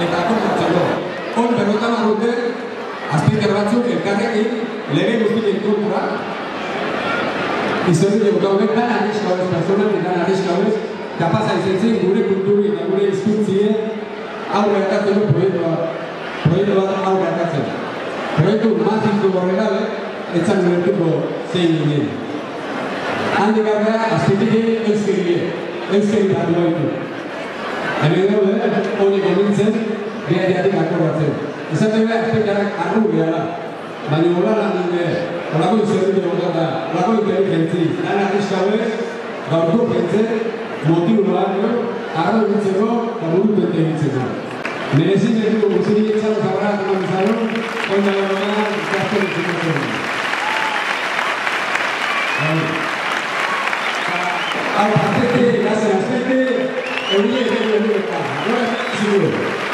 eta akordatzeko. Hor berrotan badute, azpeiter batzuk elkarrekin lege guztien kontra, izan dugu gaudek dan arriska horrez personal, dan arriska horrez, kapaza izentzen gure kulturi eta gure hizkuntzie aurre atatzeko proiektu bat aurre atatzen. Proiektu mazizko horregabe, etzan ulertuko zein ginen. Handik aurrera, azpetik euskeri batu baitu. Hemen daude, hori gomintzen, gehiatik akordatzen. Ezaten behar, azpetarak arru behar, baina hola lan dute, holako izerrute botata, holako inteligentzi, lan arriska horrez, gaurko pentzen, motibu nolako, arra egitzeko, eta buru pente egitzeko. Merezin dugu guztirik etxalo zabarra eman izan, oina gara, ikaspen egitzeko. Hau, azpete, gazen azpete, horiek egin eta, gora, ziguro.